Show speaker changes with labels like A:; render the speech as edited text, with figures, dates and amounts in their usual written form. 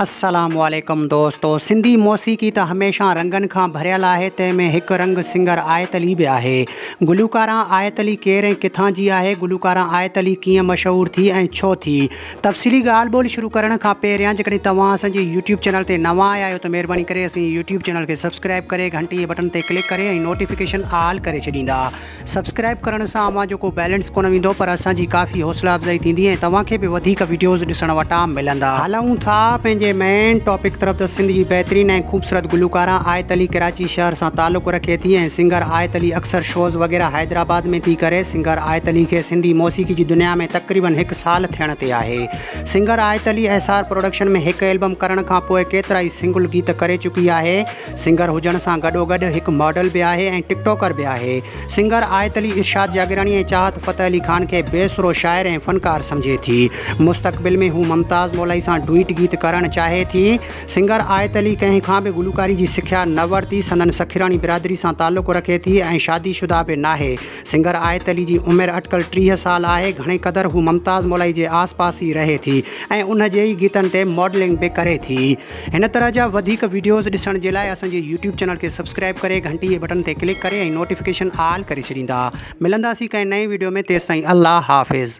A: अस्सलामुअलैकुम दोस्तों, सिंधी मौसीक़ी त हमेशह रंगन खां भरियल आहे। तंहिंमें हिकु रंग सिंगर आयत अली बि आहे। गुलूकारा आयत अली केरु ऐं किथां जी आहे? गुलूकारा आयत अली कीअं मशहूरु थी ऐं छो थी? तफ़सीली ॻाल्हि ॿोली शुरू करण खां पहिरियां जेकॾहिं तव्हां असांजे यूट्यूब चैनल ते नवां आया आहियो त महिरबानी करे असांजे यूट्यूब चैनल खे सब्सक्राइब करे घंटी जे बटन ते क्लिक करे ऐं नोटिफिकेशन ऑल करे छॾींदा। सब्सक्राइब करण सां अव्हां जेको बैलेंस कोन वेंदो, पर असांजी काफ़ी हौसला अफ़ज़ाई थींदी ऐं तव्हांखे बि वधीक वीडियोज़ ॾिसण वटां मिलंदा। हलूं था पंहिंजे मेन टॉपिक तरफ़। त सिंध जी बहितरीन ऐं ख़ूबसूरत गुलूकारा आयत अली कराची शहर सां ताल्लुक़ रखे थी ऐं सिंगर आयत अली अक्सर शोज़ वग़ैरह हैदराबाद में थी करे। सिंगर आयत अली खे सिंधी मौसीक़ी जी दुनिया में तक़रीबन 1 साल थियण ते आहे। सिंगर आयत अली एसआर प्रोडक्शन में हिकु एल्बम करण खां पोइ केतिरा ई सिंगल गीत करे चुकी आहे। सिंगर हुजण सां गॾोगॾु हिकु मॉडल बि आहे ऐं टिकटॉकर बि आहे। सिंगर आयत अली इरशाद जागरानी ऐं चाहत फ़तेह अली ख़ान खे बेसुरो शाइर ऐं फ़नकार सम्झे थी। मुस्तक़बिल में हू मुमताज़ मौलाई सां डुइट गीत करणु चाहे थी। सिंगर आयत अली कंहिं खां बि गुलूकारी जी सिख्या न वरिती। संदन सखीरानी बिरादरी सां ताल्लुक़ रखे थी ऐं शादीशुदा बि नाहे। सिंगर आयत अली जी उमिरि अटकल 30 साल आहे। घणे क़दुरु हू मुमताज़ मौलाई जे आस पास ई रहे थी ऐं उन जे ई गीतनि ते मॉडलिंग बि करे थी। हिन तरह जा वधीक वीडियोज़ ॾिसण जे लाइ असांजे यूट्यूब चैनल खे सब्सक्राइब करे घंटी जे बटन ते क्लिक करे ऐं नोटिफिकेशन ऑल करे छॾींदा। मिलंदासीं कंहिं नई वीडियो में। तेसिताईं अल्लाह हाफ़िज़।